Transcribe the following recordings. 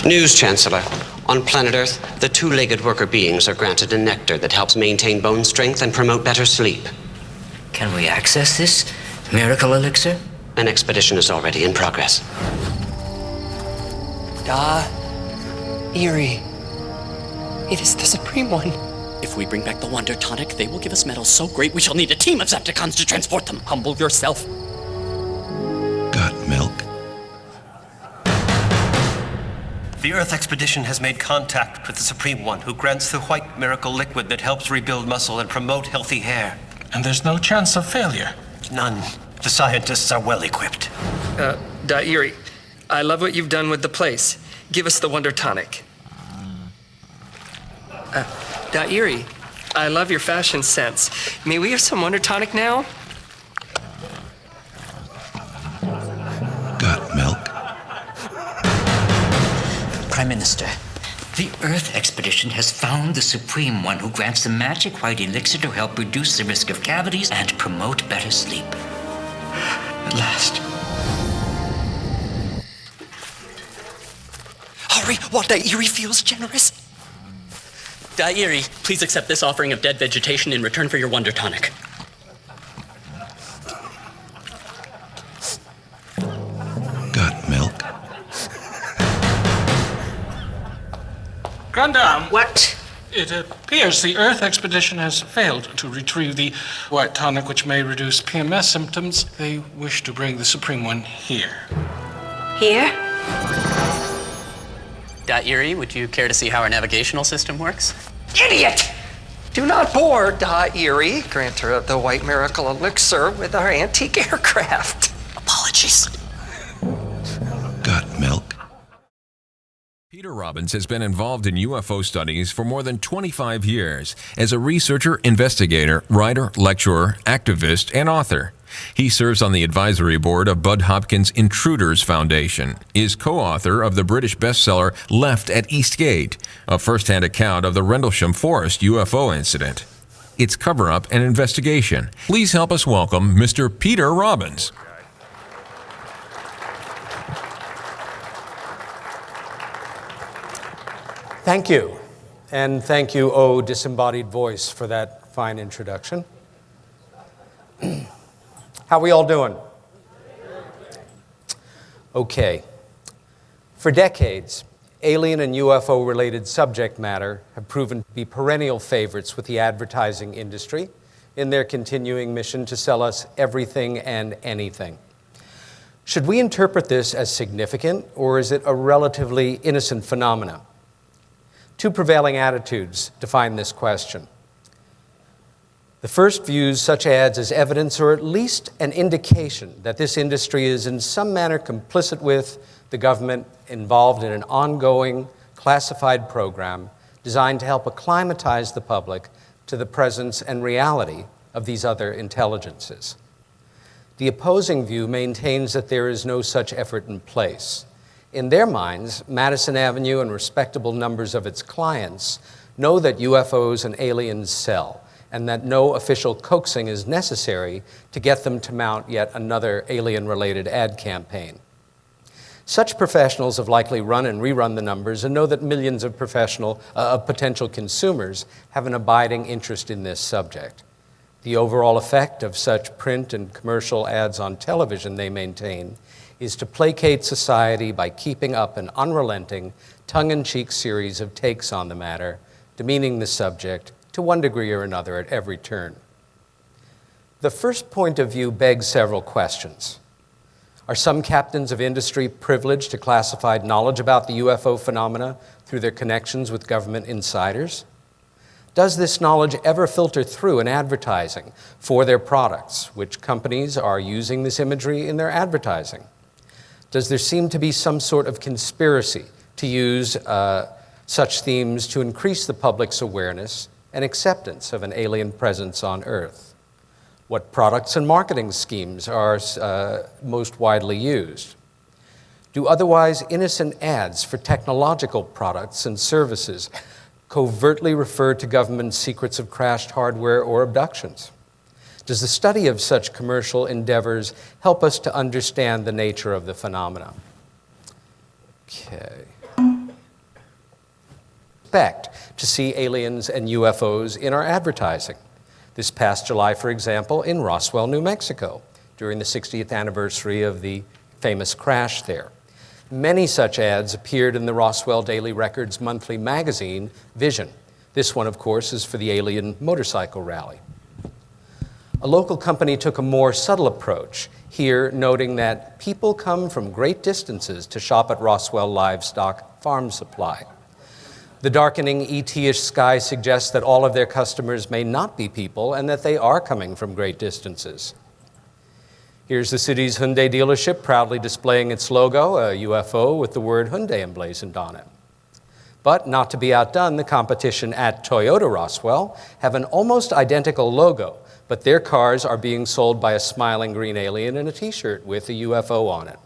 News, Chancellor. On planet Earth, the two-legged worker beings are granted a nectar that helps maintain bone strength and promote better sleep. Can we access this miracle elixir? An expedition is already in progress. Erie. It is the Supreme One. If we bring back the Wonder Tonic, they will give us metals so great we shall need a team of Zepticons to transport them. Humble yourself. Got milk? The Earth expedition has made contact with the Supreme One, who grants the white miracle liquid that helps rebuild muscle and promote healthy hair. And there's no chance of failure? None. The scientists are well equipped. Erie, I love what you've done with the place. Give us the Wonder Tonic. Erie, I love your fashion sense. May we have some Wonder Tonic now? Got milk? Prime Minister, the Earth expedition has found the Supreme One who grants the magic white elixir to help reduce the risk of cavities and promote better sleep. At last. Hurry, while Erie feels generous. Erie, please accept this offering of dead vegetation in return for your Wonder Tonic. Got milk? Grandam! What? It appears the Earth expedition has failed to retrieve the white tonic which may reduce PMS symptoms. They wish to bring the Supreme One here. Here? Erie, would you care to see how our navigational system works? Idiot! Do not bore Erie, grantor of the white miracle elixir, with our antique aircraft. Apologies. Got milk? Peter Robbins has been involved in UFO studies for more than 25 years as a researcher, investigator, writer, lecturer, activist, and author. He serves on the advisory board of Bud Hopkins Intruders Foundation, is co-author of the British bestseller Left at Eastgate, a first-hand account of the Rendlesham Forest UFO incident, its cover-up and investigation. Please help us welcome Mr. Peter Robbins. Thank you. And thank you, oh disembodied voice, for that fine introduction. How we all doing? Okay. For decades, alien and UFO-related subject matter have proven to be perennial favorites with the advertising industry in their continuing mission to sell us everything and anything. Should we interpret this as significant, or is it a relatively innocent phenomenon? Two prevailing attitudes define this question. The first views such ads as evidence or at least an indication that this industry is in some manner complicit with the government involved in an ongoing classified program designed to help acclimatize the public to the presence and reality of these other intelligences. The opposing view maintains that there is no such effort in place. In their minds, Madison Avenue and respectable numbers of its clients know that UFOs and aliens sell, and that no official coaxing is necessary to get them to mount yet another alien-related ad campaign. Such professionals have likely run and rerun the numbers and know that millions of potential consumers have an abiding interest in this subject. The overall effect of such print and commercial ads on television, they maintain, is to placate society by keeping up an unrelenting, tongue-in-cheek series of takes on the matter, demeaning the subject to one degree or another at every turn. The first point of view begs several questions. Are some captains of industry privileged to classified knowledge about the UFO phenomena through their connections with government insiders? Does this knowledge ever filter through in advertising for their products, which companies are using this imagery in their advertising? Does there seem to be some sort of conspiracy to use such themes to increase the public's awareness and acceptance of an alien presence on Earth? What products and marketing schemes are most widely used? Do otherwise innocent ads for technological products and services covertly refer to government secrets of crashed hardware or abductions? Does the study of such commercial endeavors help us to understand the nature of the phenomena? Okay. expect to see aliens and UFOs in our advertising. This past July, for example, in Roswell, New Mexico, during the 60th anniversary of the famous crash there. Many such ads appeared in the Roswell Daily Record's monthly magazine, Vision. This one, of course, is for the alien motorcycle rally. A local company took a more subtle approach, here noting that people come from great distances to shop at Roswell Livestock Farm Supply. The darkening ET-ish sky suggests that all of their customers may not be people and that they are coming from great distances. Here's the city's Hyundai dealership proudly displaying its logo, a UFO with the word Hyundai emblazoned on it. But not to be outdone, the competition at Toyota Roswell have an almost identical logo, but their cars are being sold by a smiling green alien in a t-shirt with a UFO on it.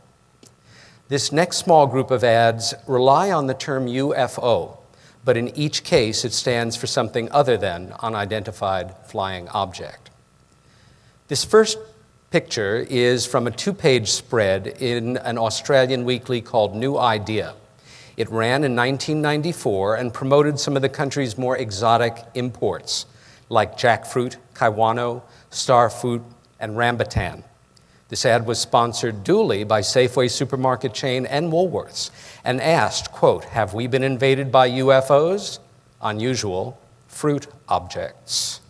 This next small group of ads rely on the term UFO, but in each case it stands for something other than unidentified flying object. This first picture is from a 2-page spread in an Australian weekly called New Idea. It ran in 1994 and promoted some of the country's more exotic imports, like jackfruit, kaiwano, starfruit, and rambutan. This ad was sponsored duly by Safeway supermarket chain and Woolworths and asked, quote, "Have we been invaded by UFOs? Unusual fruit objects."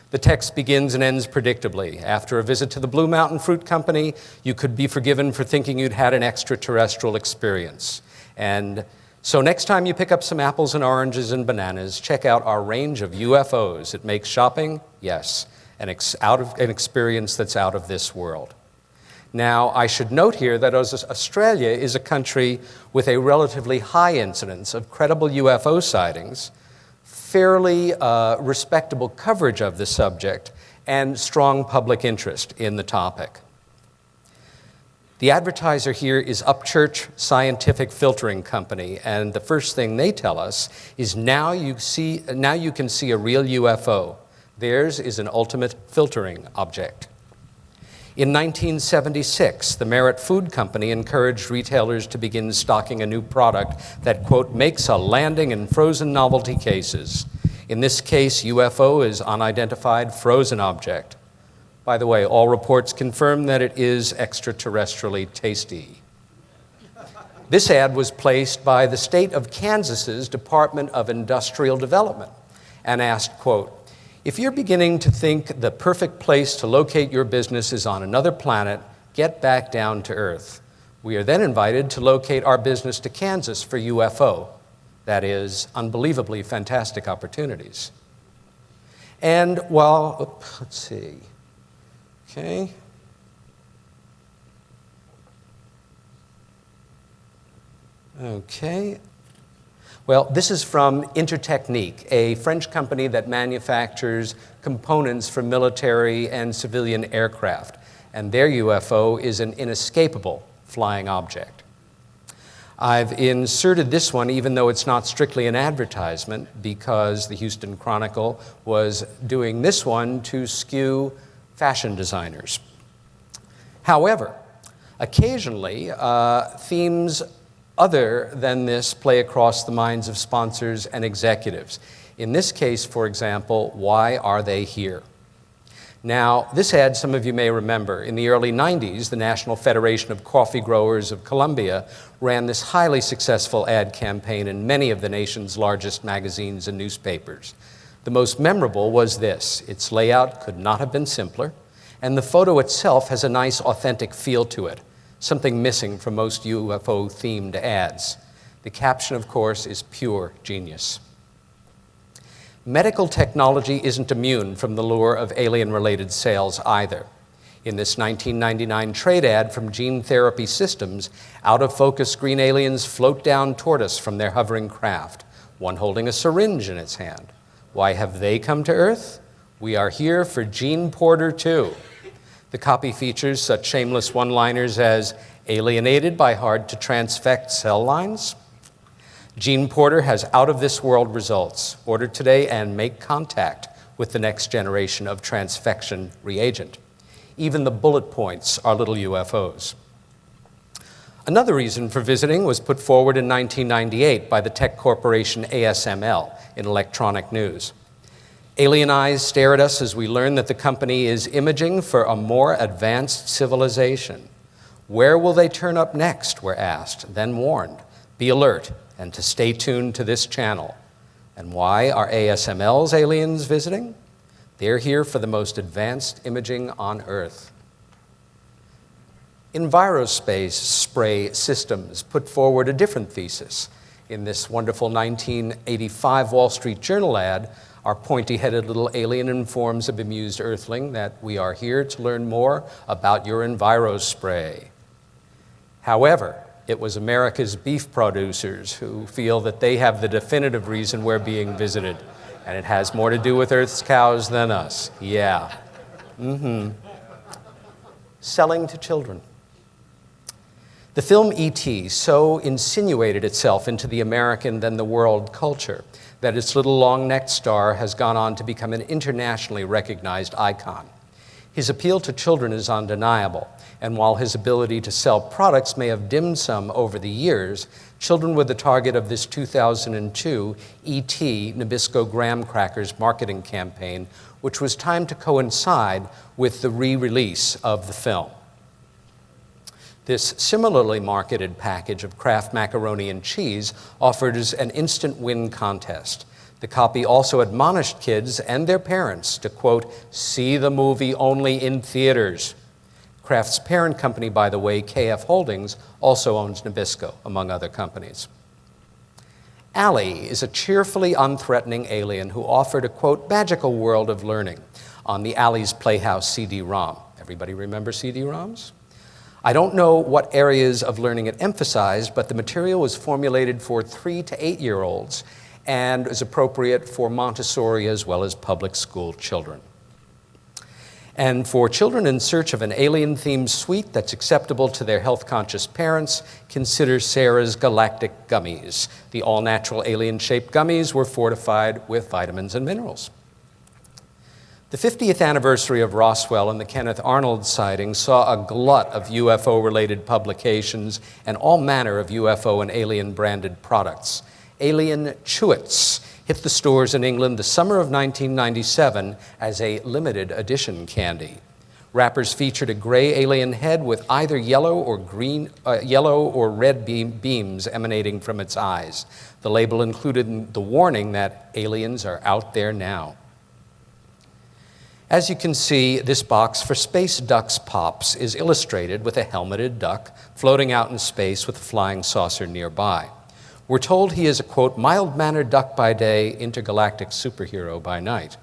The text begins and ends predictably. After a visit to the Blue Mountain Fruit Company, you could be forgiven for thinking you'd had an extraterrestrial experience. And so next time you pick up some apples and oranges and bananas, check out our range of UFOs. It makes shopping, yes, an experience that's out of this world. Now, I should note here that Australia is a country with a relatively high incidence of credible UFO sightings, fairly respectable coverage of the subject, and strong public interest in the topic. The advertiser here is Upchurch Scientific Filtering Company, and the first thing they tell us is now you can see a real UFO. Theirs is an ultimate filtering object. In 1976, the Merit Food Company encouraged retailers to begin stocking a new product that, quote, makes a landing in frozen novelty cases. In this case, UFO is unidentified frozen object. By the way, all reports confirm that it is extraterrestrially tasty. This ad was placed by the state of Kansas's Department of Industrial Development and asked, quote, "If you're beginning to think the perfect place to locate your business is on another planet, get back down to Earth. We are then invited to locate our business to Kansas for UFO. That is, unbelievably fantastic opportunities." And while, let's see, okay. Okay. Well, this is from Intertechnique, a French company that manufactures components for military and civilian aircraft, and their UFO is an inescapable flying object. I've inserted this one, even though it's not strictly an advertisement, because the Houston Chronicle was doing this one to skew fashion designers. However, occasionally, themes other than this play across the minds of sponsors and executives. In this case, for example, why are they here? Now, this ad, some of you may remember, in the early 90s, the National Federation of Coffee Growers of Colombia ran this highly successful ad campaign in many of the nation's largest magazines and newspapers. The most memorable was this. Its layout could not have been simpler, and the photo itself has a nice, authentic feel to it, something missing from most UFO-themed ads. The caption, of course, is pure genius. Medical technology isn't immune from the lure of alien-related sales either. In this 1999 trade ad from Gene Therapy Systems, out-of-focus green aliens float down toward us from their hovering craft, one holding a syringe in its hand. Why have they come to Earth? We are here for Gene Porter too. The copy features such shameless one-liners as alienated by hard-to-transfect cell lines. Gene Porter has out-of-this-world results. Order today and make contact with the next generation of transfection reagent. Even the bullet points are little UFOs. Another reason for visiting was put forward in 1998 by the tech corporation ASML in Electronic News. Alien eyes stare at us as we learn that the company is imaging for a more advanced civilization. Where will they turn up next, we're asked, then warned. Be alert and to stay tuned to this channel. And why are ASML's aliens visiting? They're here for the most advanced imaging on Earth. Envirospace Spray Systems put forward a different thesis. In this wonderful 1985 Wall Street Journal ad, our pointy-headed little alien informs a bemused Earthling that we are here to learn more about your Envirospray. However, it was America's beef producers who feel that they have the definitive reason we're being visited, and it has more to do with Earth's cows than us. Yeah. Selling to children. The film E.T. so insinuated itself into the American then the world culture that its little long-necked star has gone on to become an internationally recognized icon. His appeal to children is undeniable, and while his ability to sell products may have dimmed some over the years, children were the target of this 2002 E.T. Nabisco Graham Crackers marketing campaign, which was timed to coincide with the re-release of the film. This similarly marketed package of Kraft macaroni and cheese offered as an instant win contest. The copy also admonished kids and their parents to, quote, see the movie only in theaters. Kraft's parent company, by the way, KF Holdings, also owns Nabisco, among other companies. Allie is a cheerfully unthreatening alien who offered a, quote, magical world of learning on the Allie's Playhouse CD-ROM. Everybody remember CD-ROMs? I don't know what areas of learning it emphasized, but the material was formulated for 3 to 8-year-olds and is appropriate for Montessori as well as public school children. And for children in search of an alien-themed sweet that's acceptable to their health-conscious parents, consider Sarah's Galactic Gummies. The all-natural alien-shaped gummies were fortified with vitamins and minerals. The 50th anniversary of Roswell and the Kenneth Arnold sighting saw a glut of UFO-related publications and all manner of UFO and alien-branded products. Alien Chewits hit the stores in England the summer of 1997 as a limited edition candy. Wrappers featured a gray alien head with either yellow or red beams emanating from its eyes. The label included the warning that aliens are out there now. As you can see, this box for Space Ducks Pops is illustrated with a helmeted duck floating out in space with a flying saucer nearby. We're told he is a, quote, mild-mannered duck by day, intergalactic superhero by night.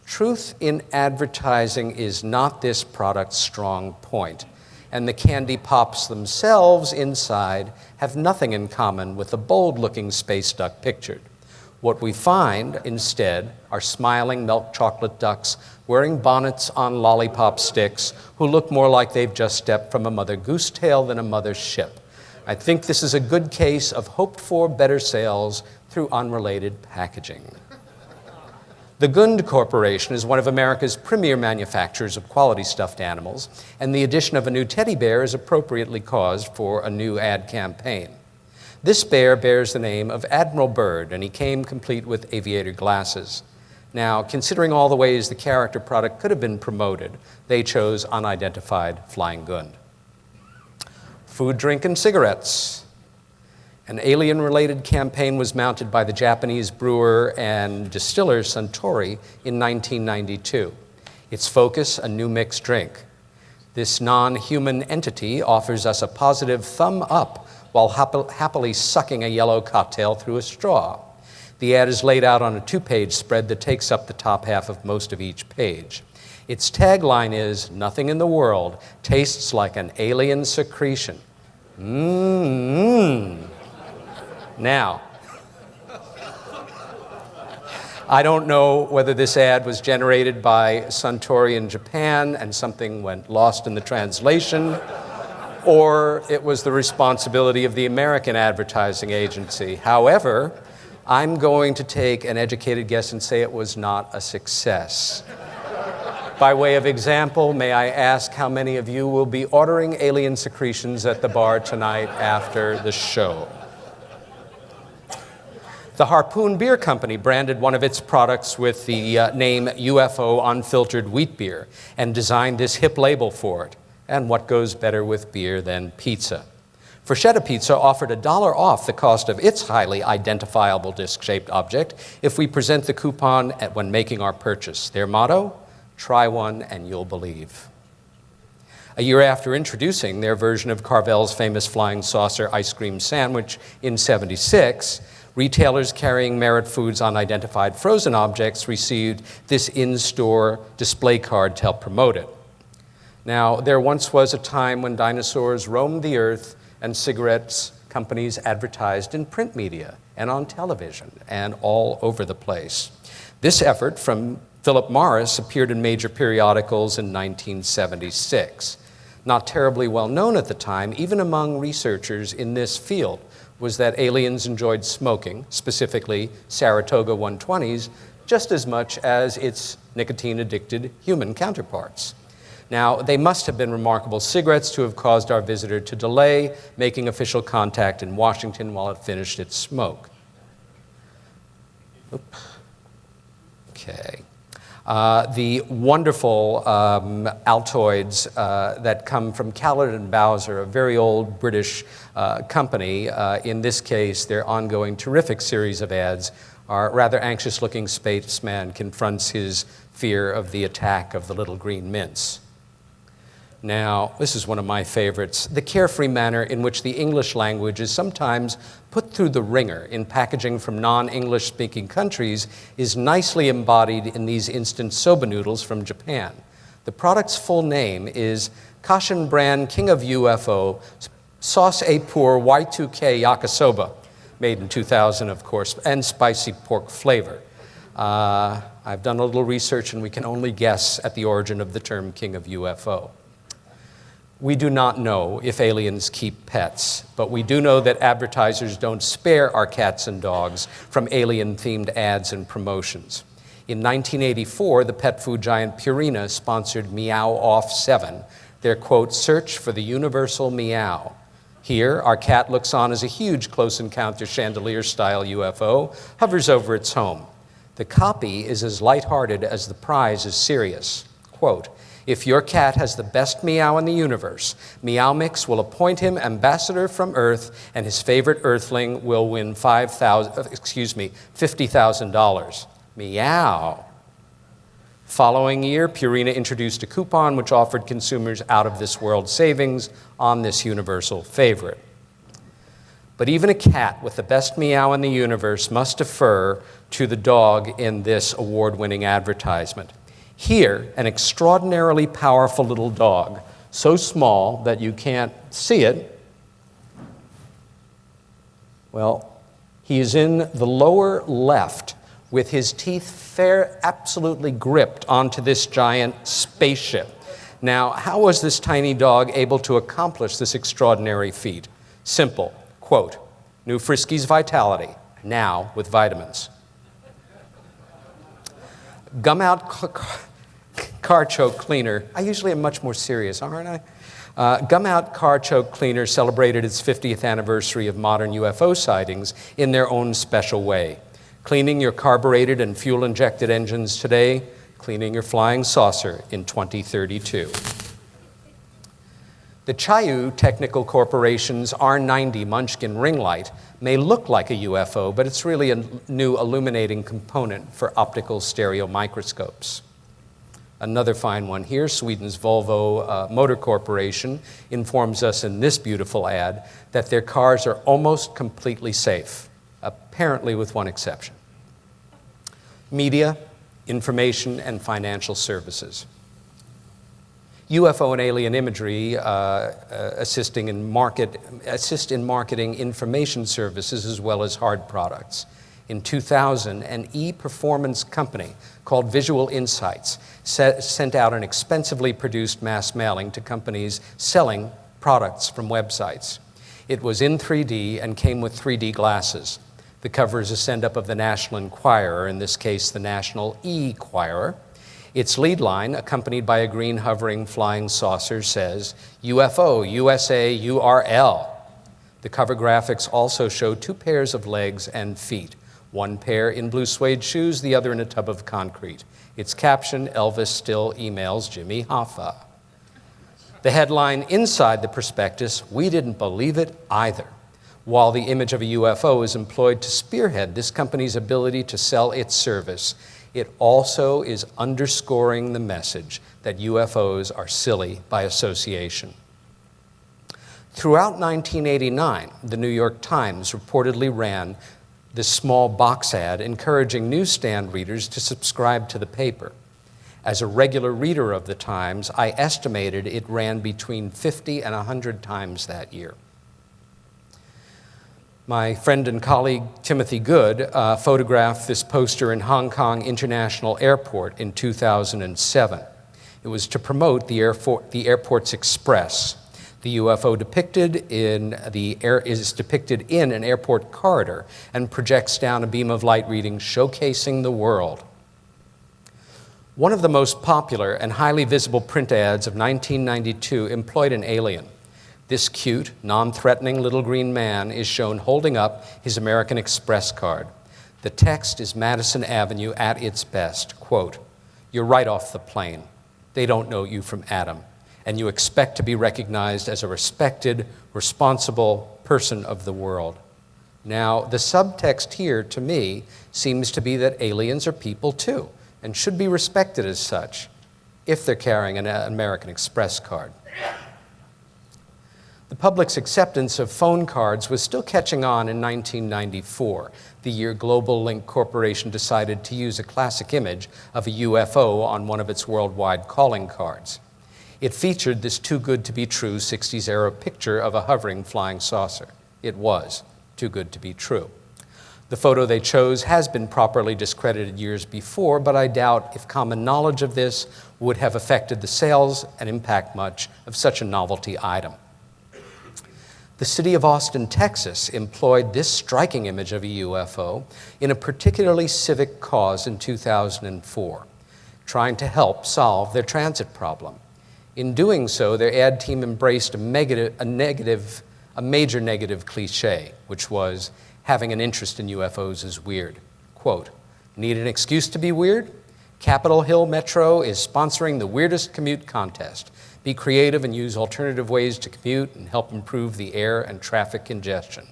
Truth in advertising is not this product's strong point, and the candy pops themselves inside have nothing in common with the bold-looking space duck pictured. What we find, instead, are smiling milk chocolate ducks wearing bonnets on lollipop sticks who look more like they've just stepped from a Mother Goose tail than a mother ship. I think this is a good case of hoped-for better sales through unrelated packaging. The Gund Corporation is one of America's premier manufacturers of quality stuffed animals, and the addition of a new teddy bear is appropriately caused for a new ad campaign. This bear bears the name of Admiral Byrd, and he came complete with aviator glasses. Now, considering all the ways the character product could have been promoted, they chose unidentified flying Gund. Food, drink, and cigarettes. An alien-related campaign was mounted by the Japanese brewer and distiller Suntory in 1992. Its focus, a new mixed drink. This non-human entity offers us a positive thumb up while happily sucking a yellow cocktail through a straw. The ad is laid out on a 2-page spread that takes up the top half of most of each page. Its tagline is, nothing in the world tastes like an alien secretion. Now, I don't know whether this ad was generated by Suntory in Japan and something went lost in the translation, or it was the responsibility of the American advertising agency. However, I'm going to take an educated guess and say it was not a success. By way of example, may I ask how many of you will be ordering alien secretions at the bar tonight after the show? The Harpoon Beer Company branded one of its products with the name UFO Unfiltered Wheat Beer and designed this hip label for it. And what goes better with beer than pizza? Freschetta Pizza offered $1 off the cost of its highly identifiable disc-shaped object if we present the coupon when making our purchase. Their motto, try one and you'll believe. A year after introducing their version of Carvel's famous flying saucer ice cream sandwich in '76, retailers carrying Merit Foods' unidentified frozen objects received this in-store display card to help promote it. Now, there once was a time when dinosaurs roamed the earth and cigarettes companies advertised in print media and on television and all over the place. This effort from Philip Morris appeared in major periodicals in 1976. Not terribly well known at the time, even among researchers in this field, was that aliens enjoyed smoking, specifically Saratoga 120s, just as much as its nicotine-addicted human counterparts. Now, they must have been remarkable cigarettes to have caused our visitor to delay making official contact in Washington while it finished its smoke. Okay. The wonderful Altoids that come from Callard and Bowser, a very old British company. In this case, their ongoing terrific series of ads. Our rather anxious-looking spaceman confronts his fear of the attack of the little green mints. Now, this is one of my favorites. The carefree manner in which the English language is sometimes put through the ringer in packaging from non-English speaking countries is nicely embodied in these instant soba noodles from Japan. The product's full name is Kashin Brand King of UFO Sauce A Pour Y2K Yakisoba, made in 2000, of course, and spicy pork flavor. I've done a little research and we can only guess at the origin of the term King of UFO. We do not know if aliens keep pets, but we do know that advertisers don't spare our cats and dogs from alien-themed ads and promotions. In 1984, the pet food giant Purina sponsored Meow Off 7, their, quote, search for the universal meow. Here, our cat looks on as a huge close encounter chandelier-style UFO hovers over its home. The copy is as lighthearted as the prize is serious. Quote, if your cat has the best meow in the universe, Meow Mix will appoint him ambassador from Earth, and his favorite Earthling will win $50,000. Meow. Following year, Purina introduced a coupon which offered consumers out-of-this-world savings on this universal favorite. But even a cat with the best meow in the universe must defer to the dog in this award-winning advertisement. Here, an extraordinarily powerful little dog, so small that you can't see it. Well, he is in the lower left with his teeth absolutely gripped onto this giant spaceship. Now, how was this tiny dog able to accomplish this extraordinary feat? Simple, quote, New Friskies Vitality, now with vitamins. Gum Out Car Choke Cleaner. I usually am much more serious, aren't I? Gum Out Car Choke Cleaner celebrated its 50th anniversary of modern UFO sightings in their own special way. Cleaning your carbureted and fuel-injected engines today, cleaning your flying saucer in 2032. The Chayu Technical Corporation's R90 Munchkin ring light may look like a UFO, but it's really a new illuminating component for optical stereo microscopes. Another fine one here, Sweden's Volvo Motor Corporation informs us in this beautiful ad that their cars are almost completely safe, apparently with one exception. Media, information, and financial services. UFO and alien imagery assist in marketing information services as well as hard products. In 2000, an e-performance company called Visual Insights sent out an expensively produced mass mailing to companies selling products from websites. It was in 3D and came with 3D glasses. The cover is a send-up of the National Enquirer, in this case the National E-Enquirer. Its lead line, accompanied by a green hovering flying saucer, says, UFO, USA, URL. The cover graphics also show 2 pairs of legs and feet, one pair in blue suede shoes, the other in a tub of concrete. Its caption, Elvis still emails Jimmy Hoffa. The headline inside the prospectus, we didn't believe it either. While the image of a UFO is employed to spearhead this company's ability to sell its service, it also is underscoring the message that UFOs are silly by association. Throughout 1989, the New York Times reportedly ran this small box ad encouraging newsstand readers to subscribe to the paper. As a regular reader of the Times, I estimated it ran between 50 and 100 times that year. My friend and colleague Timothy Good photographed this poster in Hong Kong International Airport in 2007. It was to promote the airport's express. The UFO is depicted in an airport corridor and projects down a beam of light reading, showcasing the world. One of the most popular and highly visible print ads of 1992 employed an alien. This cute, non-threatening little green man is shown holding up his American Express card. The text is Madison Avenue at its best. Quote, "You're right off the plane. They don't know you from Adam, and you expect to be recognized as a respected, responsible person of the world." Now, the subtext here, to me, seems to be that aliens are people too, and should be respected as such, if they're carrying an American Express card. The public's acceptance of phone cards was still catching on in 1994, the year Global Link Corporation decided to use a classic image of a UFO on one of its worldwide calling cards. It featured this too-good-to-be-true 60s-era picture of a hovering flying saucer. It was too good to be true. The photo they chose has been properly discredited years before, but I doubt if common knowledge of this would have affected the sales and impact much of such a novelty item. The city of Austin, Texas, employed this striking image of a UFO in a particularly civic cause in 2004, trying to help solve their transit problem. In doing so, their ad team embraced a major negative cliche, which was, having an interest in UFOs is weird. Quote, "Need an excuse to be weird? Capitol Hill Metro is sponsoring the weirdest commute contest. Be creative and use alternative ways to commute and help improve the air and traffic congestion."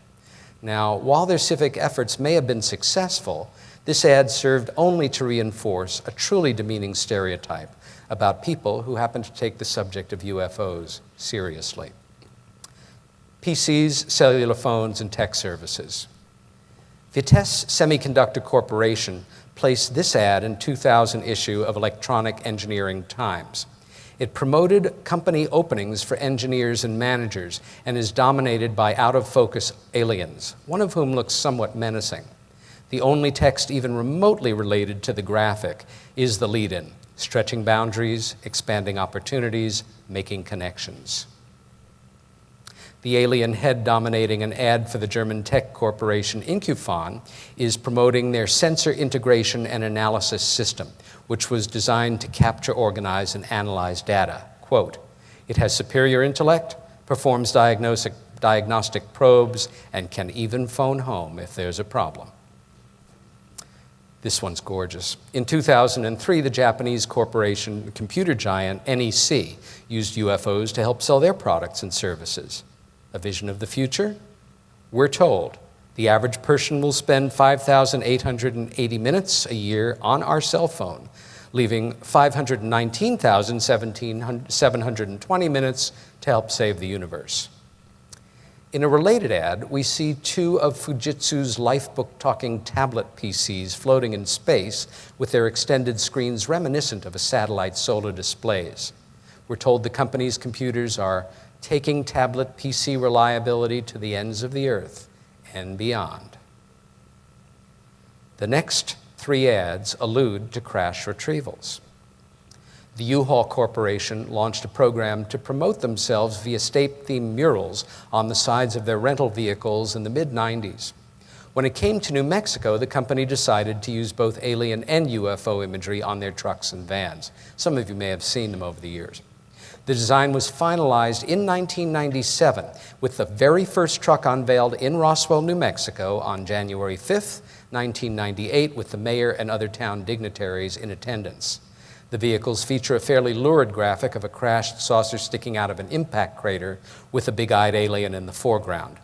Now, while their civic efforts may have been successful, this ad served only to reinforce a truly demeaning stereotype about people who happen to take the subject of UFOs seriously. PCs, cellular phones, and tech services. Vitesse Semiconductor Corporation placed this ad in 2000 issue of Electronic Engineering Times. It promoted company openings for engineers and managers and is dominated by out-of-focus aliens, one of whom looks somewhat menacing. The only text even remotely related to the graphic is the lead-in, stretching boundaries, expanding opportunities, making connections. The alien head dominating an ad for the German tech corporation Incufon is promoting their sensor integration and analysis system, which was designed to capture, organize, and analyze data. Quote, "It has superior intellect, performs diagnostic probes, and can even phone home if there's a problem." This one's gorgeous. In 2003, the Japanese corporation computer giant NEC used UFOs to help sell their products and services. A vision of the future? We're told the average person will spend 5,880 minutes a year on our cell phone, leaving 519,720 minutes to help save the universe. In a related ad, we see 2 of Fujitsu's lifebook-talking tablet PCs floating in space with their extended screens reminiscent of a satellite solar displays. We're told the company's computers are taking tablet PC reliability to the ends of the earth and beyond. The next 3 ads allude to crash retrievals. The U-Haul Corporation launched a program to promote themselves via state-themed murals on the sides of their rental vehicles in the mid-90s. When it came to New Mexico, the company decided to use both alien and UFO imagery on their trucks and vans. Some of you may have seen them over the years. The design was finalized in 1997, with the very first truck unveiled in Roswell, New Mexico on January 5th, 1998, with the mayor and other town dignitaries in attendance. The vehicles feature a fairly lurid graphic of a crashed saucer sticking out of an impact crater with a big-eyed alien in the foreground.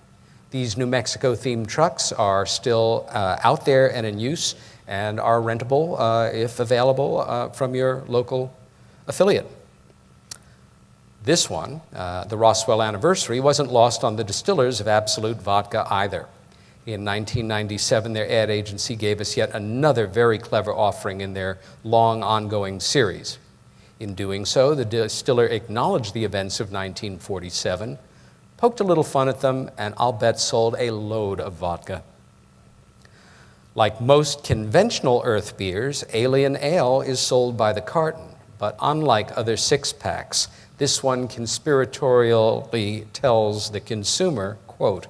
These New Mexico-themed trucks are still out there and in use and are rentable, if available, from your local affiliate. This one, the Roswell anniversary, wasn't lost on the distillers of Absolute Vodka either. In 1997, their ad agency gave us yet another very clever offering in their long ongoing series. In doing so, the distiller acknowledged the events of 1947, poked a little fun at them, and I'll bet sold a load of vodka. Like most conventional Earth beers, Alien Ale is sold by the carton, but unlike other six-packs, this one conspiratorially tells the consumer, quote,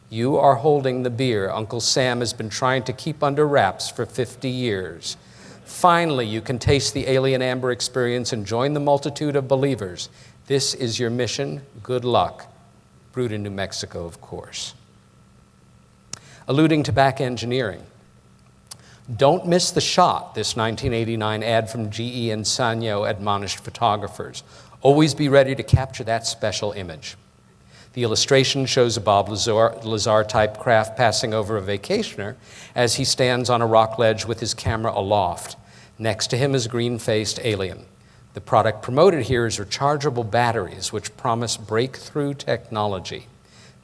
"You are holding the beer Uncle Sam has been trying to keep under wraps for 50 years. Finally, you can taste the alien amber experience and join the multitude of believers. This is your mission. Good luck." Brewed in New Mexico, of course. Alluding to back engineering, "Don't miss the shot," this 1989 ad from GE and Sanyo admonished photographers. "Always be ready to capture that special image." The illustration shows a Bob Lazar-type craft passing over a vacationer as he stands on a rock ledge with his camera aloft. Next to him is a green-faced alien. The product promoted here is rechargeable batteries, which promise breakthrough technology.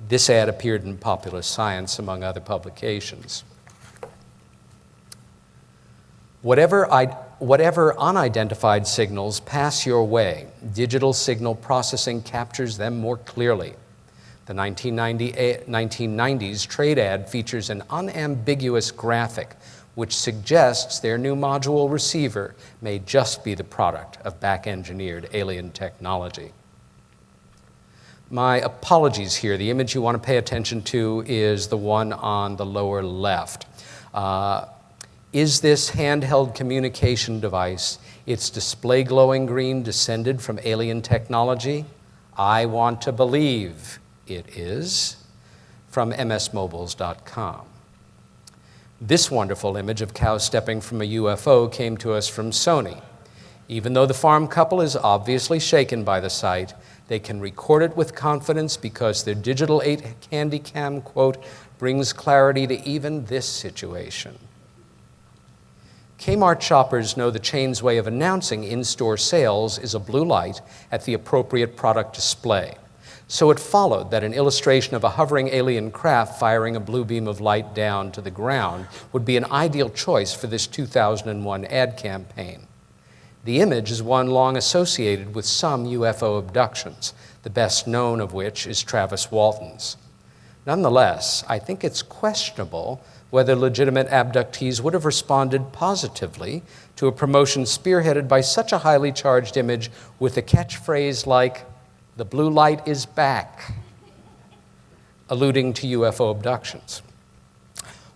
This ad appeared in Popular Science, among other publications. Whatever unidentified signals pass your way, digital signal processing captures them more clearly. The 1990s trade ad features an unambiguous graphic which suggests their new module receiver may just be the product of back-engineered alien technology. My apologies here. The image you want to pay attention to is the one on the lower left. Is this handheld communication device, its display glowing green, descended from alien technology? I want to believe it is. From msmobiles.com. This wonderful image of cows stepping from a UFO came to us from Sony. Even though the farm couple is obviously shaken by the sight, they can record it with confidence because their digital 8 Handycam, quote, brings clarity to even this situation. Kmart shoppers know the chain's way of announcing in-store sales is a blue light at the appropriate product display. So it followed that an illustration of a hovering alien craft firing a blue beam of light down to the ground would be an ideal choice for this 2001 ad campaign. The image is one long associated with some UFO abductions, the best known of which is Travis Walton's. Nonetheless, I think it's questionable whether legitimate abductees would have responded positively to a promotion spearheaded by such a highly charged image with a catchphrase like, "The blue light is back," alluding to UFO abductions.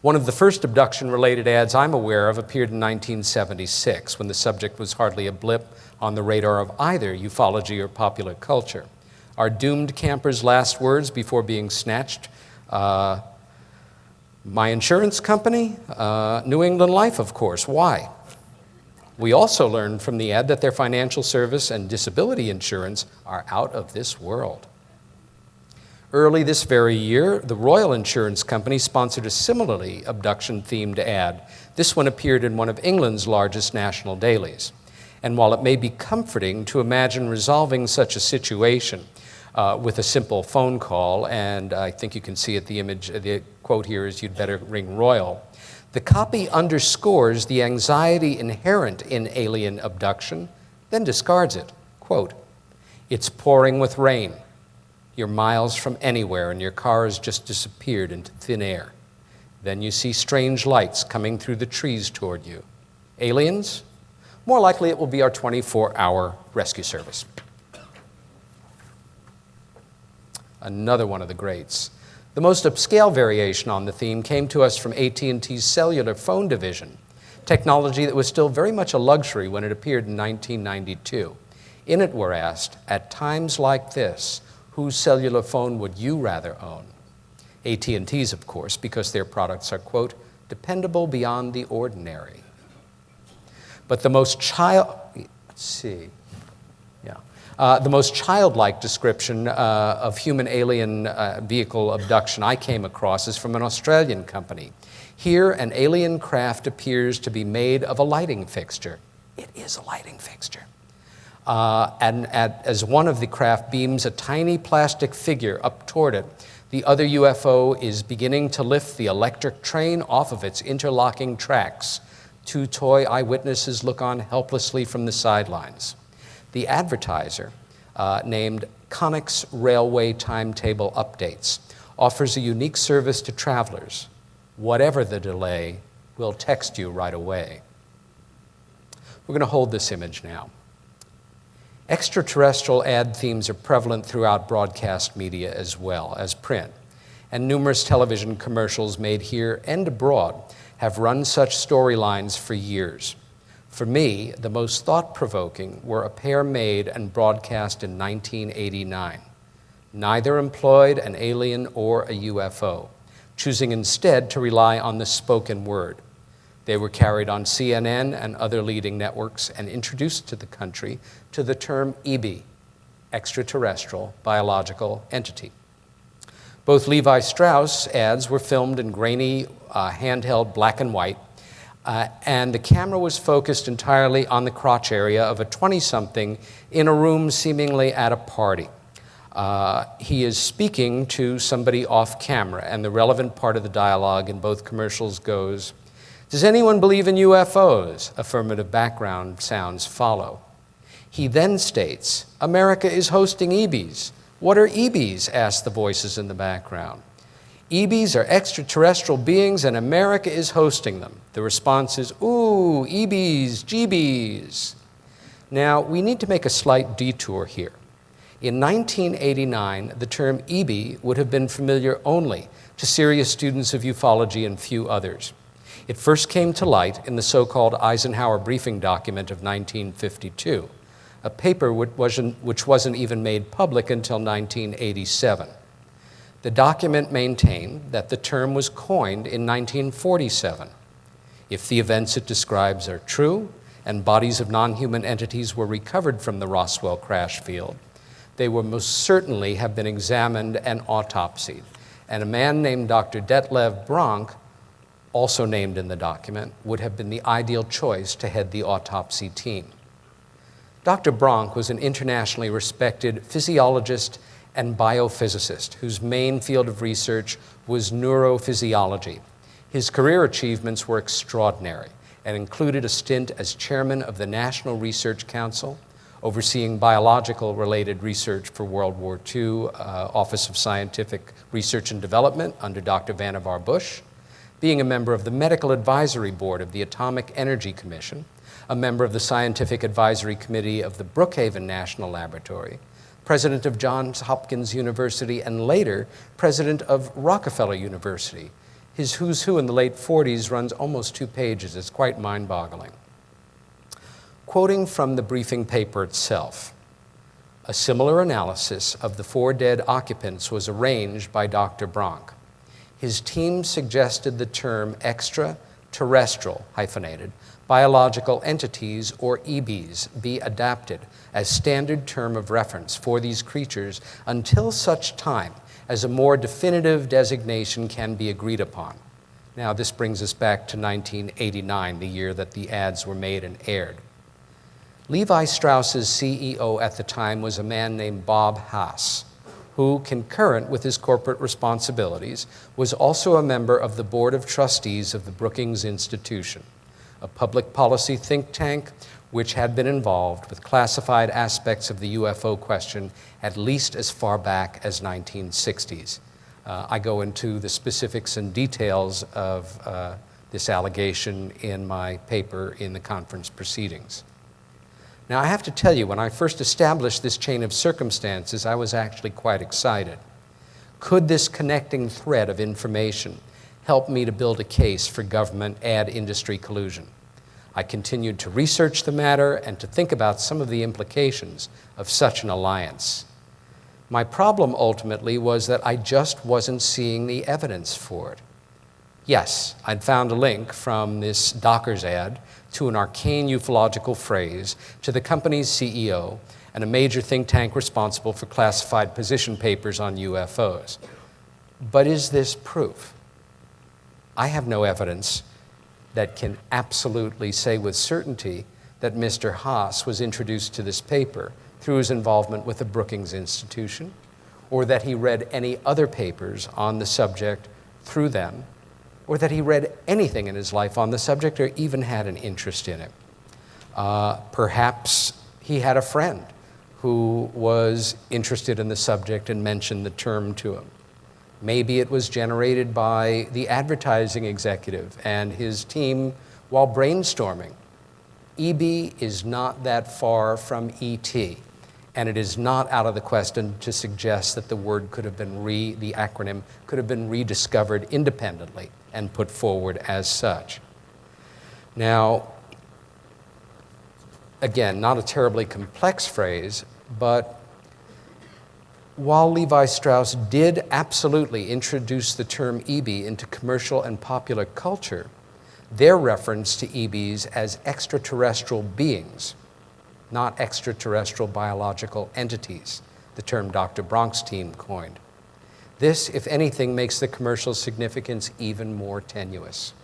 One of the first abduction-related ads I'm aware of appeared in 1976, when the subject was hardly a blip on the radar of either ufology or popular culture. Our doomed camper's last words before being snatched, "My insurance company? New England Life, of course. Why?" We also learned from the ad that their financial service and disability insurance are out of this world. Early this very year, the Royal Insurance Company sponsored a similarly abduction-themed ad. This one appeared in one of England's largest national dailies. And while it may be comforting to imagine resolving such a situation with a simple phone call, and I think you can see it, the image, the quote here is, "You'd better ring Royal," the copy underscores the anxiety inherent in alien abduction, then discards it. Quote, "It's pouring with rain. You're miles from anywhere and your car has just disappeared into thin air. Then you see strange lights coming through the trees toward you. Aliens? More likely it will be our 24-hour rescue service." Another one of the greats. The most upscale variation on the theme came to us from AT&T's cellular phone division, technology that was still very much a luxury when it appeared in 1992. In it, we're asked, at times like this, whose cellular phone would you rather own? AT&T's, of course, because their products are, quote, dependable beyond the ordinary. But the most the most childlike description of human alien vehicle abduction I came across is from an Australian company. Here, an alien craft appears to be made of a lighting fixture. It is a lighting fixture. As one of the craft beams a tiny plastic figure up toward it, the other UFO is beginning to lift the electric train off of its interlocking tracks. Two toy eyewitnesses look on helplessly from the sidelines. The advertiser, named Connex Railway Timetable Updates, offers a unique service to travelers. Whatever the delay, we'll text you right away. We're going to hold this image now. Extraterrestrial ad themes are prevalent throughout broadcast media as well as print, and numerous television commercials made here and abroad have run such storylines for years. For me, the most thought-provoking were a pair made and broadcast in 1989. Neither employed an alien or a UFO, choosing instead to rely on the spoken word. They were carried on CNN and other leading networks and introduced to the country to the term EB, extraterrestrial biological entity. Both Levi Strauss ads were filmed in grainy, handheld black and white, and the camera was focused entirely on the crotch area of a 20-something in a room seemingly at a party. He is speaking to somebody off camera, and the relevant part of the dialogue in both commercials goes, "Does anyone believe in UFOs?" Affirmative background sounds follow. He then states, "America is hosting EBs." "What are EBs?" ask the voices in the background. "EBs are extraterrestrial beings and America is hosting them." The response is, "Ooh, EBs, GBs." Now, we need to make a slight detour here. In 1989, the term EB would have been familiar only to serious students of ufology and few others. It first came to light in the so-called Eisenhower briefing document of 1952, a paper which wasn't even made public until 1987. The document maintained that the term was coined in 1947. If the events it describes are true, and bodies of non-human entities were recovered from the Roswell crash field, they would most certainly have been examined and autopsied, and a man named Dr. Detlev Bronk, also named in the document, would have been the ideal choice to head the autopsy team. Dr. Bronk was an internationally respected physiologist and biophysicist whose main field of research was neurophysiology. His career achievements were extraordinary and included a stint as chairman of the National Research Council, overseeing biological-related research for World War II, Office of Scientific Research and Development under Dr. Vannevar Bush, being a member of the Medical Advisory Board of the Atomic Energy Commission, a member of the Scientific Advisory Committee of the Brookhaven National Laboratory, president of Johns Hopkins University, and later president of Rockefeller University. His who's who in the late 40s runs almost 2 pages. It's quite mind-boggling. Quoting from the briefing paper itself, a similar analysis of the 4 dead occupants was arranged by Dr. Bronk. His team suggested the term extraterrestrial, hyphenated, biological entities, or EBs, be adapted as standard term of reference for these creatures until such time as a more definitive designation can be agreed upon. Now, this brings us back to 1989, the year that the ads were made and aired. Levi Strauss's CEO at the time was a man named Bob Haas, who, concurrent with his corporate responsibilities, was also a member of the Board of Trustees of the Brookings Institution, a public policy think tank which had been involved with classified aspects of the UFO question at least as far back as 1960s. I go into the specifics and details of this allegation in my paper in the conference proceedings. Now, I have to tell you, when I first established this chain of circumstances, I was actually quite excited. Could this connecting thread of information help me to build a case for government and industry collusion? I continued to research the matter and to think about some of the implications of such an alliance. My problem ultimately was that I just wasn't seeing the evidence for it. Yes, I'd found a link from this Docker's ad to an arcane ufological phrase to the company's CEO and a major think tank responsible for classified position papers on UFOs. But is this proof? I have no evidence that can absolutely say with certainty that Mr. Haas was introduced to this paper through his involvement with the Brookings Institution, or that he read any other papers on the subject through them, or that he read anything in his life on the subject or even had an interest in it. Perhaps he had a friend who was interested in the subject and mentioned the term to him. Maybe it was generated by the advertising executive and his team while brainstorming. EB is not that far from ET, and it is not out of the question to suggest that the word could have been the acronym could have been rediscovered independently and put forward as such. Now, again, not a terribly complex phrase, but while Levi Strauss did absolutely introduce the term EB into commercial and popular culture, their reference to EBs as extraterrestrial beings, not extraterrestrial biological entities, the term Dr. Bronk's team coined. This, if anything, makes the commercial significance even more tenuous.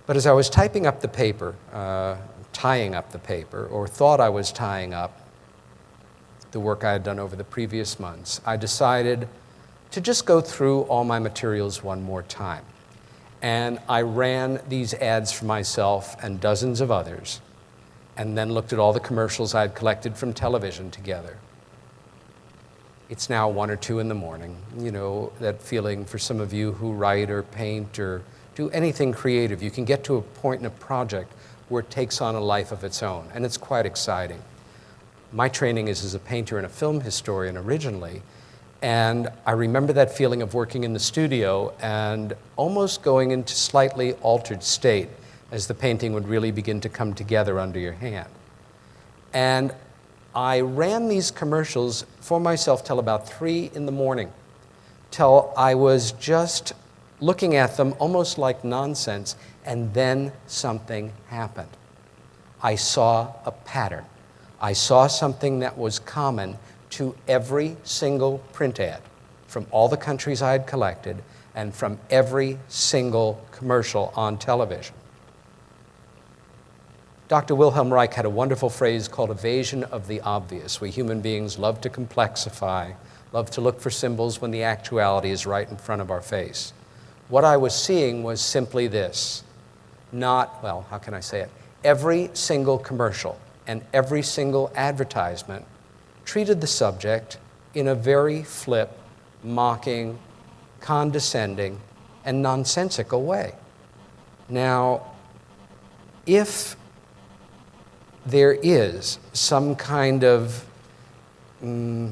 But as I was tying up the paper, or thought I was tying up the work I had done over the previous months, I decided to just go through all my materials one more time. And I ran these ads for myself and dozens of others, and then looked at all the commercials I had collected from television together. It's now 1 or 2 in the morning. You know, that feeling for some of you who write or paint or do anything creative. You can get to a point in a project where it takes on a life of its own, and it's quite exciting. My training is as a painter and a film historian originally, and I remember that feeling of working in the studio and almost going into slightly altered state as the painting would really begin to come together under your hand. And I ran these commercials for myself till about 3 in the morning, till I was just looking at them almost like nonsense, and then something happened. I saw a pattern. I saw something that was common to every single print ad from all the countries I had collected and from every single commercial on television. Dr. Wilhelm Reich had a wonderful phrase called evasion of the obvious. We human beings love to complexify, love to look for symbols when the actuality is right in front of our face. What I was seeing was simply this. Every single commercial and every single advertisement treated the subject in a very flip, mocking, condescending, and nonsensical way. Now, if there is some kind of, they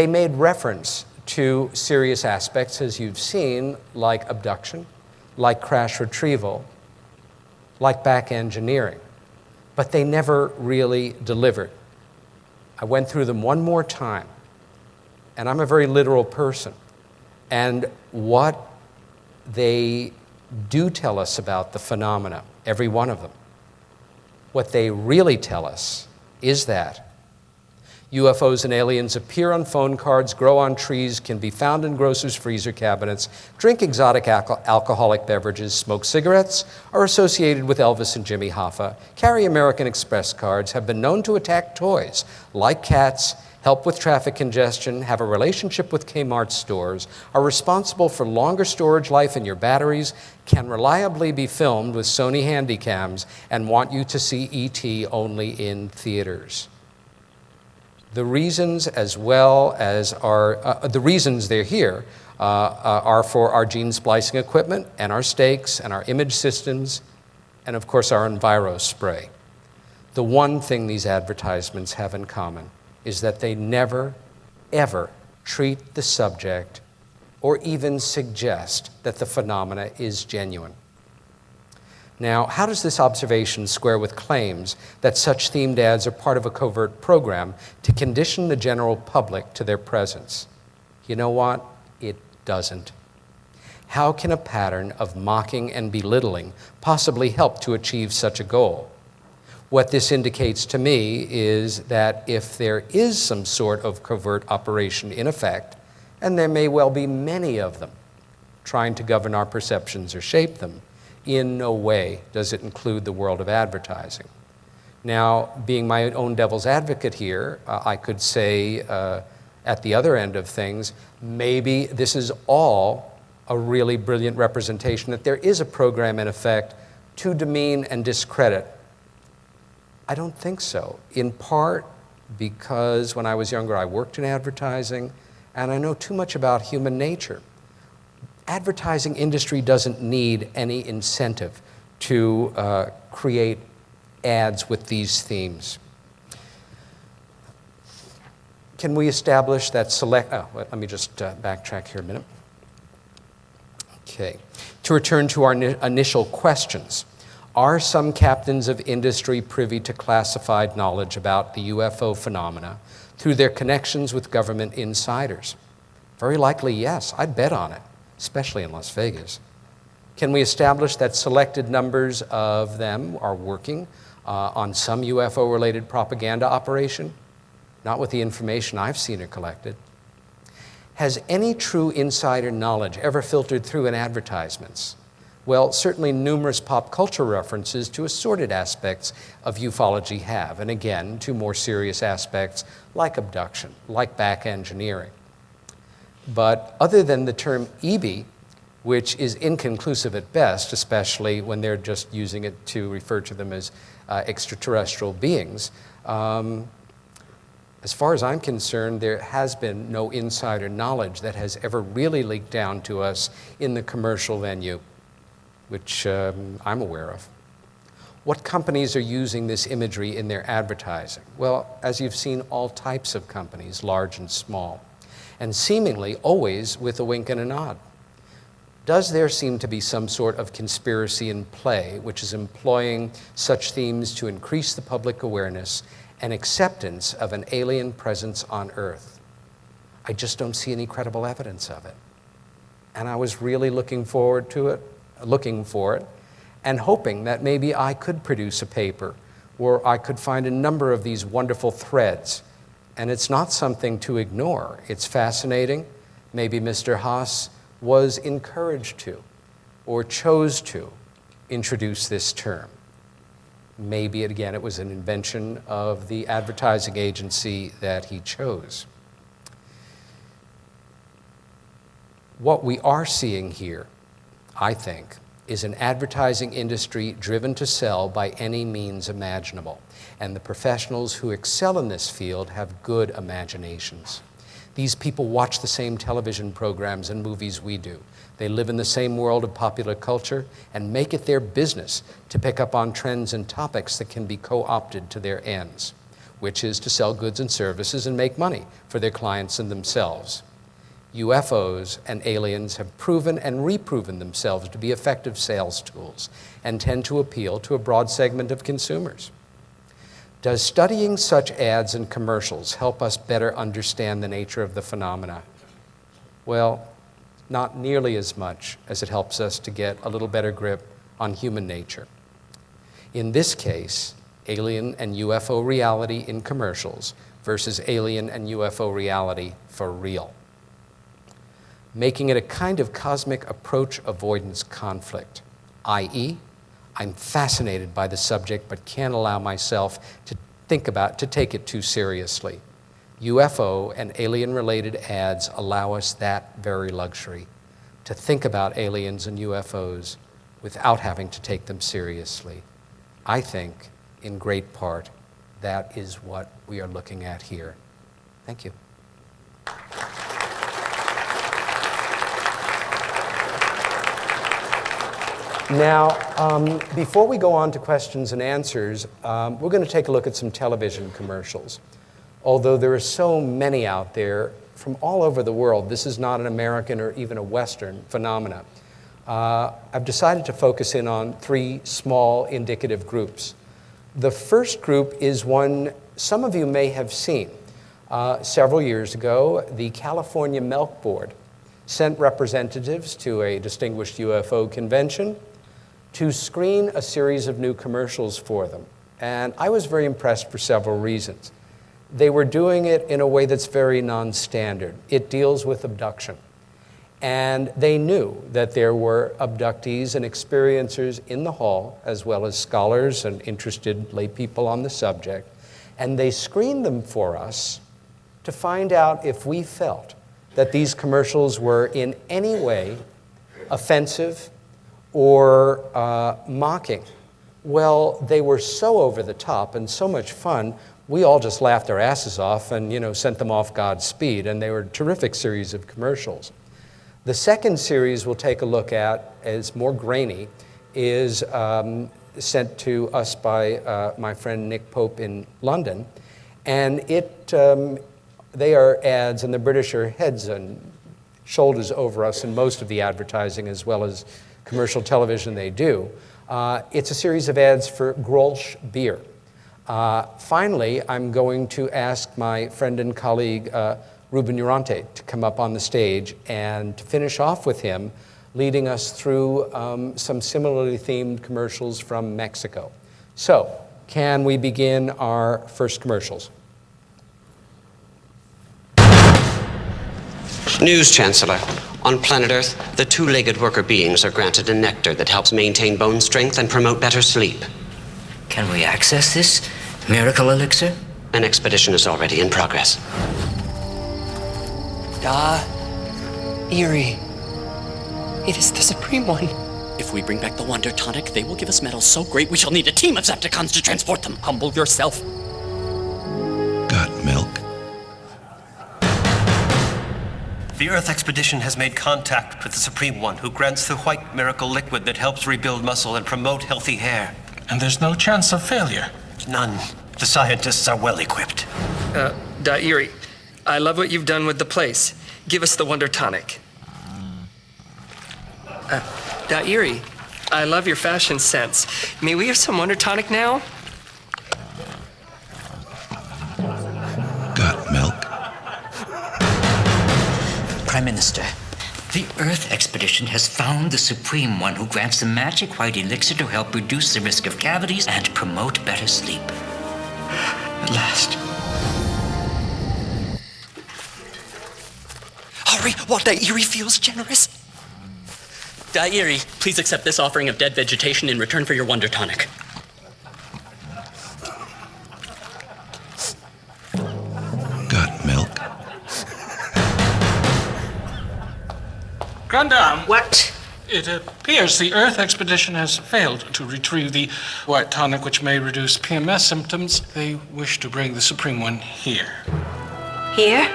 made reference to serious aspects, as you've seen, like abduction, like crash retrieval, like back engineering, but they never really delivered. I went through them one more time, and I'm a very literal person, and what they do tell us about the phenomena, every one of them, what they really tell us is that UFOs and aliens appear on phone cards, grow on trees, can be found in grocers' freezer cabinets, drink exotic alcoholic beverages, smoke cigarettes, are associated with Elvis and Jimmy Hoffa, carry American Express cards, have been known to attack toys, like cats, help with traffic congestion, have a relationship with Kmart stores, are responsible for longer storage life in your batteries, can reliably be filmed with Sony Handycams, and want you to see ET only in theaters. The reasons, as well as the reasons they're here, are for our gene splicing equipment and our stakes and our image systems, and of course our Enviro spray. The one thing these advertisements have in common is that they never, ever treat the subject or even suggest that the phenomena is genuine. Now, how does this observation square with claims that such themed ads are part of a covert program to condition the general public to their presence? You know what? It doesn't. How can a pattern of mocking and belittling possibly help to achieve such a goal? What this indicates to me is that if there is some sort of covert operation in effect, and there may well be many of them, trying to govern our perceptions or shape them, in no way does it include the world of advertising. Now, being my own devil's advocate here, I could say at the other end of things, maybe this is all a really brilliant representation that there is a program in effect to demean and discredit. I don't think so, in part because when I was younger I worked in advertising and I know too much about human nature. Advertising industry doesn't need any incentive to create ads with these themes. Can we establish that let me just backtrack here a minute. Okay, to return to our initial questions. Are some captains of industry privy to classified knowledge about the UFO phenomena through their connections with government insiders? Very likely, yes. I'd bet on it, especially in Las Vegas. Can we establish that selected numbers of them are working on some UFO-related propaganda operation? Not with the information I've seen or collected. Has any true insider knowledge ever filtered through in advertisements? Well, certainly numerous pop culture references to assorted aspects of ufology have, and again, to more serious aspects like abduction, like back engineering. But other than the term EB, which is inconclusive at best, especially when they're just using it to refer to them as extraterrestrial beings, as far as I'm concerned, there has been no insider knowledge that has ever really leaked down to us in the commercial venue, which I'm aware of. What companies are using this imagery in their advertising? Well, as you've seen, all types of companies, large and small, and seemingly always with a wink and a nod. Does there seem to be some sort of conspiracy in play which is employing such themes to increase the public awareness and acceptance of an alien presence on Earth? I just don't see any credible evidence of it. And I was really looking for it, and hoping that maybe I could produce a paper where I could find a number of these wonderful threads. And it's not something to ignore. It's fascinating. Maybe Mr. Haas was encouraged to or chose to introduce this term. Maybe, again, it was an invention of the advertising agency that he chose. What we are seeing here, I think, is an advertising industry driven to sell by any means imaginable. And the professionals who excel in this field have good imaginations. These people watch the same television programs and movies we do. They live in the same world of popular culture and make it their business to pick up on trends and topics that can be co-opted to their ends, which is to sell goods and services and make money for their clients and themselves. UFOs and aliens have proven and reproven themselves to be effective sales tools and tend to appeal to a broad segment of consumers. Does studying such ads and commercials help us better understand the nature of the phenomena? Well, not nearly as much as it helps us to get a little better grip on human nature. In this case, alien and UFO reality in commercials versus alien and UFO reality for real, making it a kind of cosmic approach avoidance conflict, i.e., I'm fascinated by the subject but can't allow myself to take it too seriously. UFO and alien-related ads allow us that very luxury, to think about aliens and UFOs without having to take them seriously. I think, in great part, that is what we are looking at here. Thank you. Now, before we go on to questions and answers, we're going to take a look at some television commercials. although there are so many out there from all over the world. This is not an American or even a Western phenomenon. I've decided to focus in on three small indicative groups. The first group is one some of you may have seen. Several years ago, the California Milk Board sent representatives to a distinguished UFO convention to screen a series of new commercials for them. And I was very impressed for several reasons. They were doing it in a way that's very non-standard. It deals with abduction. And they knew that there were abductees and experiencers in the hall, as well as scholars and interested lay people on the subject. And they screened them for us to find out if we felt that these commercials were in any way offensive or mocking. Well, they were so over the top and so much fun, we all just laughed our asses off and sent them off Godspeed, and they were a terrific series of commercials. The second series we'll take a look at, is more grainy, is sent to us by my friend Nick Pope in London, and they are ads, and the British are heads and shoulders over us in most of the advertising as well as commercial television they do. It's a series of ads for Grolsch beer. Finally, I'm going to ask my friend and colleague Ruben Urante to come up on the stage and to finish off with him, leading us through some similarly themed commercials from Mexico. So, can we begin our first commercials? News, Chancellor. On planet Earth, the two-legged worker beings are granted a nectar that helps maintain bone strength and promote better sleep. Can we access this miracle elixir? An expedition is already in progress. Erie. It is the Supreme One. If we bring back the Wonder Tonic, they will give us metals so great we shall need a team of Decepticons to transport them. Humble yourself. Got milk? The Earth expedition has made contact with the Supreme One, who grants the white miracle liquid that helps rebuild muscle and promote healthy hair. And there's no chance of failure. None. The scientists are well equipped. Erie, I love what you've done with the place. Give us the Wonder Tonic. Erie, I love your fashion sense. May we have some Wonder Tonic now? Got milk? Prime Minister, the Earth expedition has found the Supreme One who grants the magic white elixir to help reduce the risk of cavities and promote better sleep. At last. Hurry, while Erie feels generous. Erie, please accept this offering of dead vegetation in return for your Wonder Tonic. Got milk? Grandam! What? It appears the Earth expedition has failed to retrieve the white tonic which may reduce PMS symptoms. They wish to bring the Supreme One here. Here?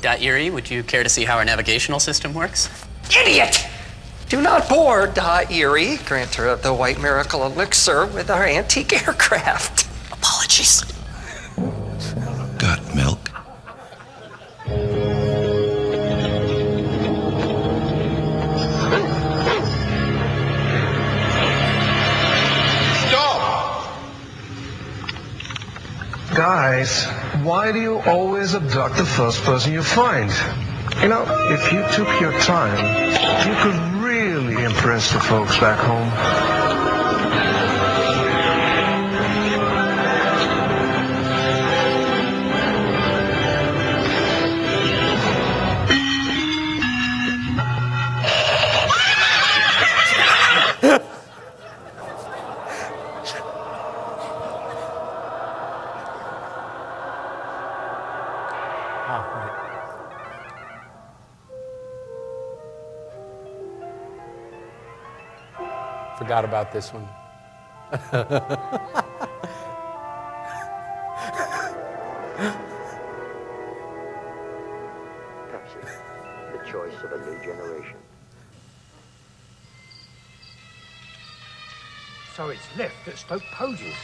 Erie, would you care to see how our navigational system works? Idiot! Do not board Erie, grantor of the White Miracle Elixir, with our antique aircraft. Apologies. Got milk? Guys, why do you always abduct the first person you find? If you took your time, you could really impress the folks back home. Forgot about this one. Pepsi, the choice of a new generation. So it's left at Stoke Poges.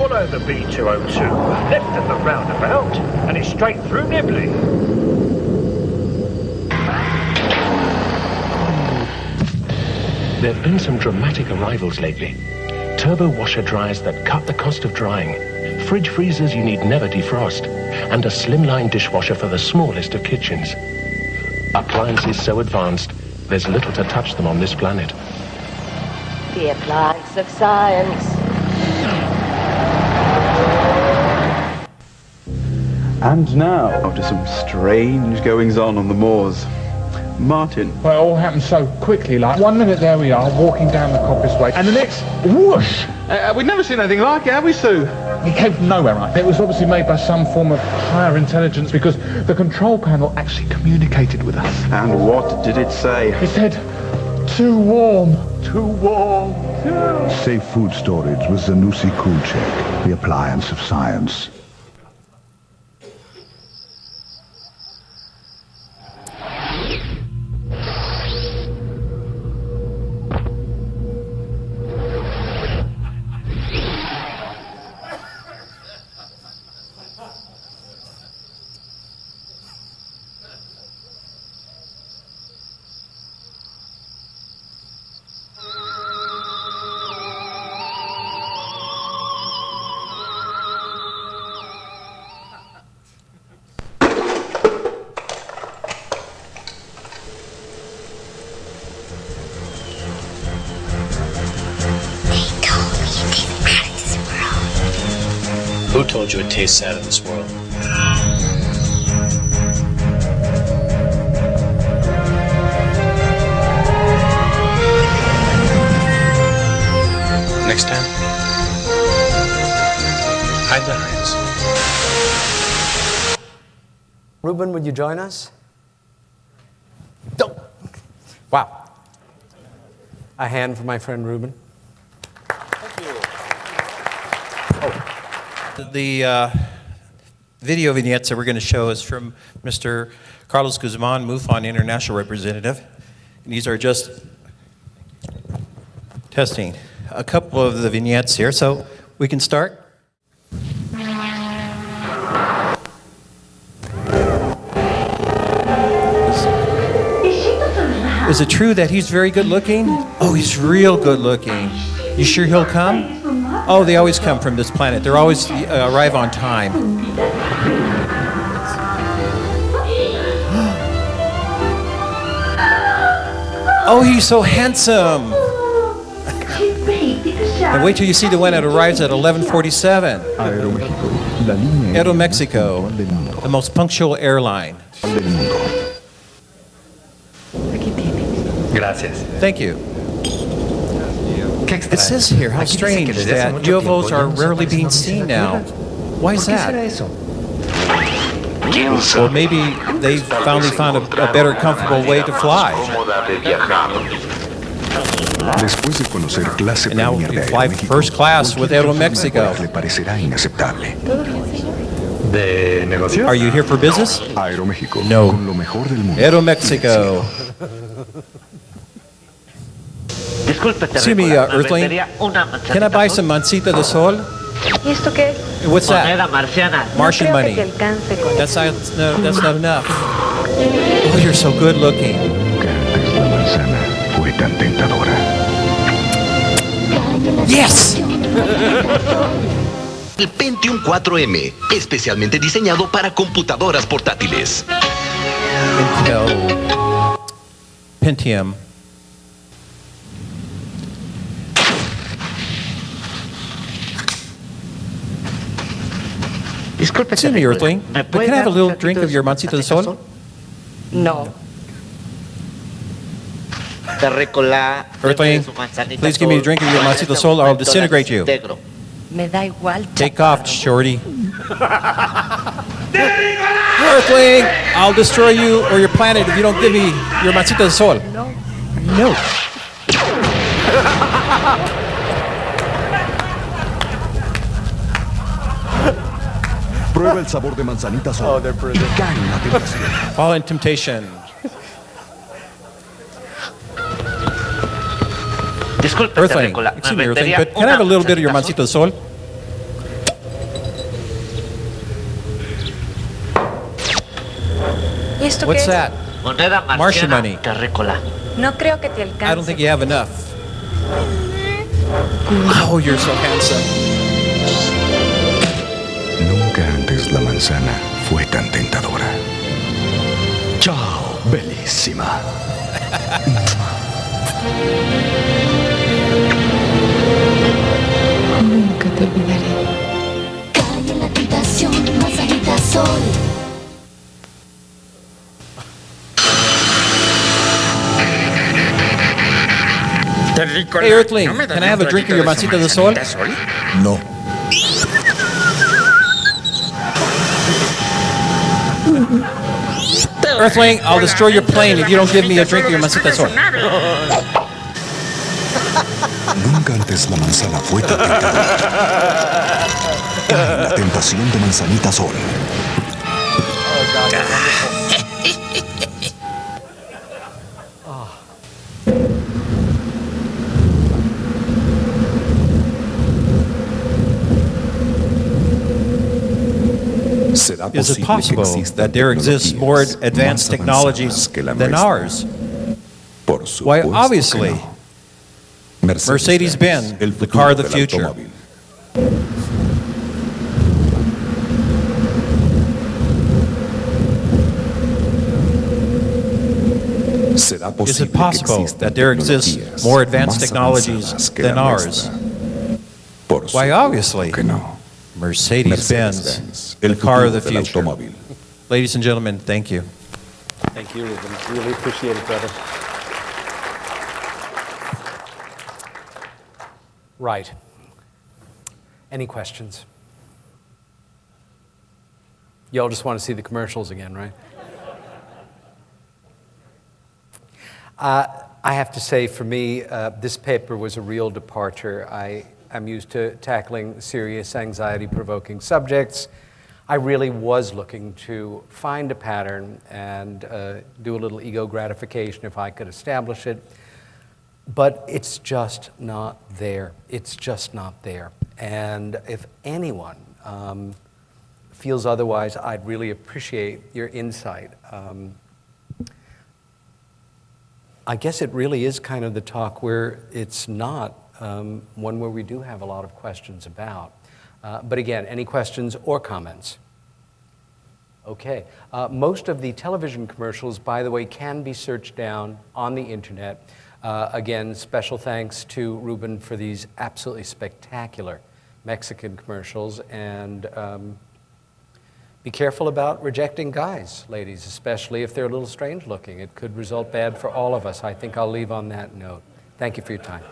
Follow the B202, left at the roundabout, and it's straight through Nibley. There have been some dramatic arrivals lately. Turbo washer dryers that cut the cost of drying, fridge freezers you need never defrost, and a slimline dishwasher for the smallest of kitchens. Appliances so advanced, there's little to touch them on this planet. The appliance of science. And now, after some strange goings-on the moors, Martin. Well, it all happened so quickly, like 1 minute there we are, walking down the Coppice Way, and the next, whoosh! We've never seen anything like it, have we, Sue? It came from nowhere, right? It was obviously made by some form of higher intelligence because the control panel actually communicated with us. And what did it say? It said, too warm, too warm. Safe food storage with Zanussi Cool Check, the appliance of science. Who told you it tastes sad in this world? Next time, hide the hands. Ruben, would you join us? Don't. Wow. A hand for my friend Ruben. The video vignettes that we're going to show is from Mr. Carlos Guzman, MUFON International Representative. And these are just testing a couple of the vignettes here, so we can start. Is it true that he's very good looking? Oh, he's real good looking. You sure he'll come? Oh, they always come from this planet. They're always arrive on time. Oh, he's so handsome. And wait till you see the one that arrives at 11:47. Aeromexico, the most punctual airline. Gracias. Thank you. It says here how strange that UFOs are rarely being seen now. Why is that? Or maybe they finally found a better, comfortable way to fly. And now we fly first class with Aeromexico. Are you here for business? No. Aeromexico. Excuse me, Earthling. Can I buy some mancita de sol? What's that? Martian money. That's not enough. Oh, you're so good looking. Yes! El Pentium 4M, especialmente diseñado para computadoras portátiles. Pentium. Excuse me, Earthling, but can I have a little drink of your mancita de sol? No. Earthling, please give me a drink of your mancita de sol or I'll disintegrate you. Me da igual. Take off, shorty. Earthling, I'll destroy you or your planet if you don't give me your mancita de sol. No. No. Prueba el sabor de manzanita sol. Oh, they're brilliant. Fall in temptation. Earthling, excuse me, Earthling, but can I have a little bit of your mancita de sol? What's that? Martian money. No creo que te alcance. I don't think you have enough. Oh, you're so handsome. Nunca antes la manzana fue tan tentadora. Chao, bellísima. Nunca te olvidaré. Cae en la tentación, manzanita sol. Hey, Earthling, can I have a drink of your mancita de sol? No. Earthling, I'll destroy your plane if you don't give me a drink of your mancita de sol. Nunca antes la manzana fue tan tentadora. Cae en la tentación de manzanita sol. Is it possible that there exists more advanced technologies than ours? Why, obviously, Mercedes-Benz, the car of the future. Is it possible that there exists more advanced technologies than ours? Why, obviously, Mercedes-Benz, the car of the future. Ladies and gentlemen, thank you. Thank you, Ruben. Really appreciate it, brother. Right. Any questions? Y'all just want to see the commercials again, right? I have to say, for me, this paper was a real departure. I'm used to tackling serious, anxiety-provoking subjects. I really was looking to find a pattern and do a little ego gratification if I could establish it. But it's just not there. It's just not there. And if anyone feels otherwise, I'd really appreciate your insight. I guess it really is kind of the talk where it's not one where we do have a lot of questions about. But again, any questions or comments? Okay. Most of the television commercials, by the way, can be searched down on the internet. Again, special thanks to Ruben for these absolutely spectacular Mexican commercials. And be careful about rejecting guys, ladies, especially if they're a little strange looking. It could result bad for all of us. I think I'll leave on that note. Thank you for your time.